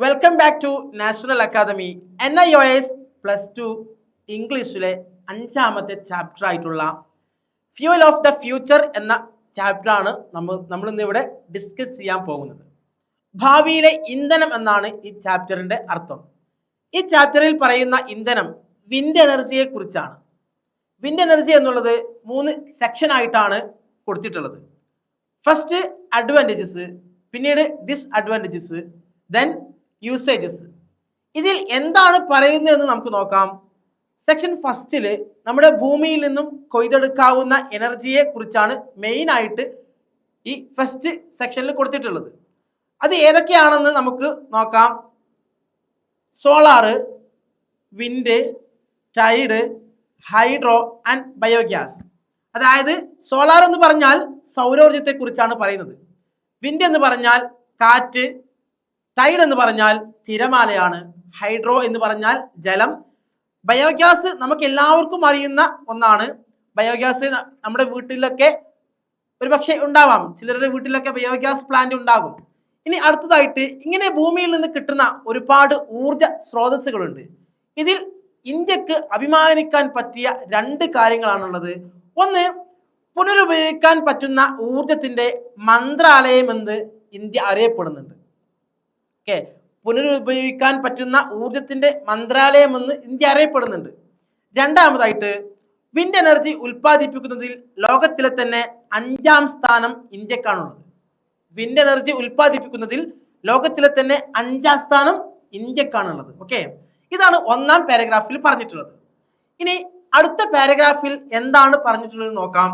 Welcome back to national academy NIOS +2 ഇംഗ്ലീഷിലെ 5ാമത്തെ chapter ആയിട്ടുള്ള ഫ്യൂവൽ ഓഫ് ദ ഫ്യൂച്ചർ എന്ന ചാപ്റ്ററാണ് നമ്മൾ ഇന്ന് ഇവിടെ ഡിസ്കസ് ചെയ്യാൻ പോകുന്നത്. ഭാവിയിലെ ഇന്ധനം എന്നാണ് ഈ ചാപ്റ്ററിന്റെ അർത്ഥം. ഈ ചാപ്റ്ററിൽ പറയുന്ന ഇന്ധനം വിൻഡ് എനർജിയെ കുറിച്ചാണ്. വിൻഡ് എനർജി എന്നുള്ളത് 3 സെക്ഷൻ ആയിട്ടാണ് കൊടുത്തിട്ടുള്ളത്. ഫസ്റ്റ് അഡ്വാൻറ്റേജസ്, പിന്നീട് ഡിസ്അഡ്വാൻറ്റേജസ്, ദെൻ യൂസേജസ്. ഇതിൽ എന്താണ് പറയുന്നതെന്ന് നമുക്ക് നോക്കാം. സെക്ഷൻ ഫസ്റ്റില് നമ്മുടെ ഭൂമിയിൽ നിന്നും കൊയ്തെടുക്കാവുന്ന എനർജിയെ കുറിച്ചാണ് മെയിൻ ആയിട്ട് ഈ ഫസ്റ്റ് സെക്ഷനിൽ കൊടുത്തിട്ടുള്ളത്. അത് ഏതൊക്കെയാണെന്ന് നമുക്ക് നോക്കാം. Solar, wind, tide, hydro and biogas. അതായത് സോളാർ എന്ന് പറഞ്ഞാൽ സൗരോർജത്തെ കുറിച്ചാണ് പറയുന്നത്. വിൻഡ് എന്ന് പറഞ്ഞാൽ കാറ്റ്, ടൈഡ് എന്ന് പറഞ്ഞാൽ തിരമാലയാണ്, ഹൈഡ്രോ എന്ന് പറഞ്ഞാൽ ജലം, ബയോഗ്യാസ് നമുക്ക് എല്ലാവർക്കും അറിയുന്ന ഒന്നാണ്. ബയോഗ്യാസ് നമ്മുടെ വീട്ടിലൊക്കെ ഒരു പക്ഷേ ഉണ്ടാവാം, ചിലരുടെ വീട്ടിലൊക്കെ ബയോഗ്യാസ് പ്ലാന്റ് ഉണ്ടാകും. ഇനി അടുത്തതായിട്ട് ഇങ്ങനെ ഭൂമിയിൽ നിന്ന് കിട്ടുന്ന ഒരുപാട് ഊർജ സ്രോതസ്സുകളുണ്ട്. ഇതിൽ ഇന്ത്യക്ക് അഭിമാനിക്കാൻ പറ്റിയ 2 കാര്യങ്ങളാണുള്ളത്. ഒന്ന്, പുനരുപയോഗിക്കാൻ പറ്റുന്ന ഊർജത്തിന്റെ മന്ത്രാലയം എന്ന് ഇന്ത്യ അറിയപ്പെടുന്നുണ്ട്. പുനരുപയോഗിക്കാൻ പറ്റുന്ന ഊർജത്തിന്റെ മന്ത്രാലയം എന്ന് ഇന്ത്യ അറിയപ്പെടുന്നുണ്ട്. രണ്ടാമതായിട്ട് വിൻഡ് എനർജി ഉൽപ്പാദിപ്പിക്കുന്നതിൽ ലോകത്തിലെ തന്നെ 5ാം സ്ഥാനം ഇന്ത്യക്കാണുള്ളത്. വിൻഡ് എനർജി ഉൽപ്പാദിപ്പിക്കുന്നതിൽ ലോകത്തിലെ തന്നെ 5ാം സ്ഥാനം ഇന്ത്യക്കാണുള്ളത്. ഇതാണ് 1ാം പാരഗ്രാഫിൽ പറഞ്ഞിട്ടുള്ളത്. ഇനി അടുത്ത പാരഗ്രാഫിൽ എന്താണ് പറഞ്ഞിട്ടുള്ളത് നോക്കാം.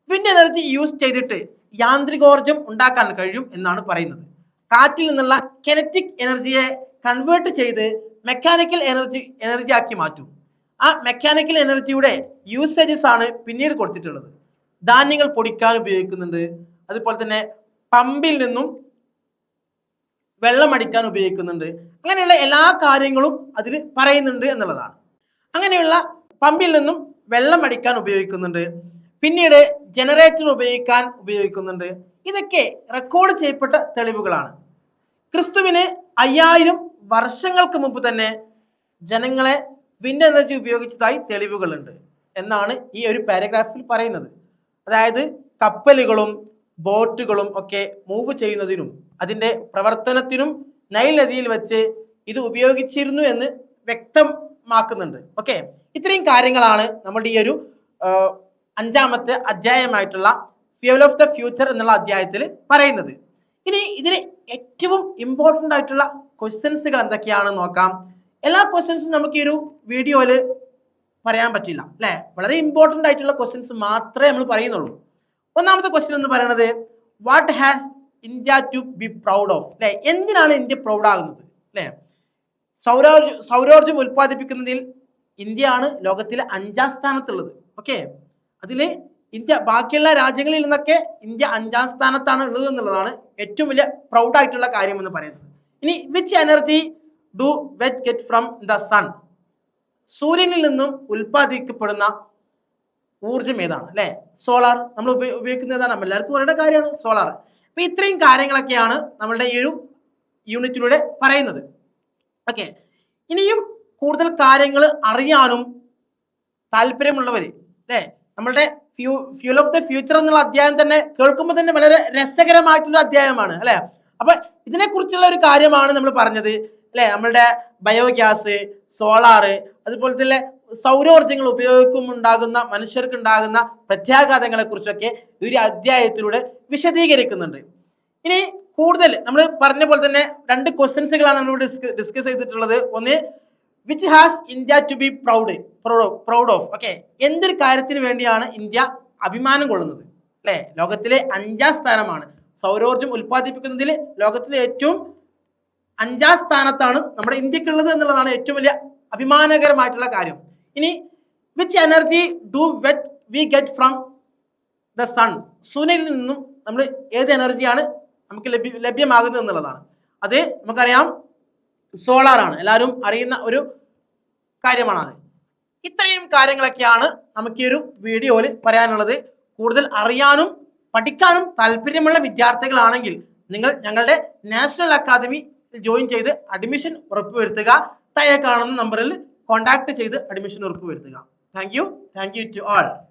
വിൻഡ് എനർജി യൂസ് ചെയ്തിട്ട് യാന്ത്രികോർജം ഉണ്ടാക്കാൻ കഴിയും എന്നാണ് പറയുന്നത്. കാറ്റിൽ നിന്നുള്ള കെനറ്റിക് എനർജിയെ കൺവേർട്ട് ചെയ്ത് മെക്കാനിക്കൽ എനർജി ആക്കി മാറ്റും. ആ മെക്കാനിക്കൽ എനർജിയുടെ യൂസേജസ് ആണ് പിന്നീട് കൊടുത്തിട്ടുള്ളത്. ധാന്യങ്ങൾ പൊടിക്കാൻ ഉപയോഗിക്കുന്നുണ്ട്, അതുപോലെ തന്നെ പമ്പിൽ നിന്നും വെള്ളം അടിക്കാൻ ഉപയോഗിക്കുന്നുണ്ട്. അങ്ങനെയുള്ള എല്ലാ കാര്യങ്ങളും അതിൽ പറയുന്നുണ്ട് എന്നുള്ളതാണ്. അങ്ങനെയുള്ള പമ്പിൽ നിന്നും വെള്ളം അടിക്കാൻ ഉപയോഗിക്കുന്നുണ്ട്, പിന്നീട് ജനറേറ്റർ ഉപയോഗിക്കുന്നുണ്ട്. ഇതൊക്കെ റെക്കോർഡ് ചെയ്യപ്പെട്ട തെളിവുകളാണ്. ക്രിസ്തുവിന് 5000 വർഷങ്ങൾക്ക് മുമ്പ് തന്നെ ജനങ്ങളെ വിൻഡ് എനർജി ഉപയോഗിച്ചതായി തെളിവുകളുണ്ട് എന്നാണ് ഈ ഒരു പാരഗ്രാഫിൽ പറയുന്നത്. അതായത് കപ്പലുകളും ബോട്ടുകളും ഒക്കെ മൂവ് ചെയ്യുന്നതിനും അതിൻ്റെ പ്രവർത്തനത്തിനും നൈൽ നദിയിൽ വെച്ച് ഇത് ഉപയോഗിച്ചിരുന്നു എന്ന് വ്യക്തമാക്കുന്നുണ്ട്. ഇത്രയും കാര്യങ്ങളാണ് നമ്മുടെ ഈ ഒരു 5ാമത്തെ അധ്യായമായിട്ടുള്ള ഫ്യൂവൽ ഓഫ് ദ ഫ്യൂച്ചർ എന്നുള്ള അധ്യായത്തിൽ പറയുന്നത്. ഇനി ഇതിന് ഏറ്റവും ഇമ്പോർട്ടൻ്റ് ആയിട്ടുള്ള ക്വസ്റ്റ്യൻസുകൾ എന്തൊക്കെയാണെന്ന് നോക്കാം. എല്ലാ ക്വസ്റ്റ്യൻസും നമുക്ക് ഈ ഒരു വീഡിയോയിൽ പറയാൻ പറ്റില്ല അല്ലേ. വളരെ ഇമ്പോർട്ടൻ്റ് ആയിട്ടുള്ള ക്വസ്റ്റ്യൻസ് മാത്രമേ നമ്മൾ പറയുന്നുള്ളൂ. 1ാമത്തെ ക്വസ്റ്റ്യൻ എന്ന് പറയുന്നത് what has India to be proud of അല്ലെ. എന്തിനാണ് ഇന്ത്യ പ്രൗഡ് ആകുന്നത് അല്ലെ. സൗരോർജം ഉൽപ്പാദിപ്പിക്കുന്നതിൽ ഇന്ത്യയാണ് ലോകത്തിലെ 5ാം സ്ഥാനത്തുള്ളത്. അതിൽ ഇന്ത്യ ബാക്കിയുള്ള രാജ്യങ്ങളിൽ നിന്നൊക്കെ ഇന്ത്യ 5ാം സ്ഥാനത്താണ് ഉള്ളത് എന്നുള്ളതാണ് ഏറ്റവും വലിയ പ്രൗഡ് ആയിട്ടുള്ള കാര്യം എന്ന് പറയുന്നത്. ഇനി which energy do we get from the sun. സൂര്യനിൽ നിന്നും ഉൽപ്പാദിക്കപ്പെടുന്ന ഊർജം ഏതാണ് അല്ലെ. സോളാർ നമ്മൾ ഉപയോഗിക്കുന്നതാണ്, എല്ലാവർക്കും അവരുടെ കാര്യമാണ് സോളാർ. അപ്പൊ ഇത്രയും കാര്യങ്ങളൊക്കെയാണ് നമ്മളുടെ ഈ ഒരു യൂണിറ്റിലൂടെ പറയുന്നത്. ഇനിയും കൂടുതൽ കാര്യങ്ങൾ അറിയാനും താല്പര്യമുള്ളവര് അല്ലെ, നമ്മളുടെ ഫ്യൂവൽ ഓഫ് ദ ഫ്യൂച്ചർ എന്നുള്ള അധ്യായം തന്നെ കേൾക്കുമ്പോൾ തന്നെ വളരെ രസകരമായിട്ടുള്ള അധ്യായമാണ് അല്ലെ. അപ്പൊ ഇതിനെ കുറിച്ചുള്ള ഒരു കാര്യമാണ് നമ്മൾ പറഞ്ഞത് അല്ലെ. നമ്മളുടെ ബയോഗ്യാസ്, സോളാറ്, അതുപോലെ തന്നെ സൗരോർജങ്ങൾ ഉപയോഗിക്കുമുണ്ടാകുന്ന മനുഷ്യർക്ക് ഉണ്ടാകുന്ന പ്രത്യാഘാതങ്ങളെ കുറിച്ചൊക്കെ ഈ ഒരു അധ്യായത്തിലൂടെ വിശദീകരിക്കുന്നുണ്ട്. ഇനി കൂടുതൽ നമ്മൾ പറഞ്ഞ പോലെ തന്നെ 2 ക്വസ്റ്റ്യൻസുകളാണ് നമ്മൾ ഡിസ്കസ് ചെയ്തിട്ടുള്ളത്. ഒന്ന്, which has India to be proud of. എന്തൊരു കാര്യത്തിന് വേണ്ടിയാണ് ഇന്ത്യ അഭിമാനം കൊള്ളുന്നത് അല്ലെ. ലോകത്തിലെ 5ാം സ്ഥാനമാണ് സൗരോർജം ഉൽപ്പാദിപ്പിക്കുന്നതിൽ ലോകത്തിലെ ഏറ്റവും 5ാം സ്ഥാനത്താണ് നമ്മുടെ ഇന്ത്യക്കുള്ളത് എന്നുള്ളതാണ് ഏറ്റവും വലിയ അഭിമാനകരമായിട്ടുള്ള കാര്യം. ഇനി which energy do we get from the sun. സൂര്യനിൽ നിന്നും നമ്മൾ ഏത് എനർജിയാണ് നമുക്ക് ലഭ്യമാകുന്നത് എന്നുള്ളതാണ്. അത് നമുക്കറിയാം സോളാർ ആണ്, എല്ലാവരും അറിയുന്ന ഒരു കാര്യമാണ് അത്. ഇത്രയും കാര്യങ്ങളൊക്കെയാണ് നമുക്ക് ഈ ഒരു വീഡിയോയിൽ പറയാനുള്ളത്. കൂടുതൽ അറിയാനും പഠിക്കാനും താല്പര്യമുള്ള വിദ്യാർത്ഥികളാണെങ്കിൽ നിങ്ങൾ ഞങ്ങളുടെ നാഷണൽ അക്കാദമി ജോയിൻ ചെയ്ത് അഡ്മിഷൻ ഉറപ്പുവരുത്തുക. താഴെ കാണുന്ന നമ്പറിൽ കോൺടാക്ട് ചെയ്ത് അഡ്മിഷൻ ഉറപ്പുവരുത്തുക. Thank you to all.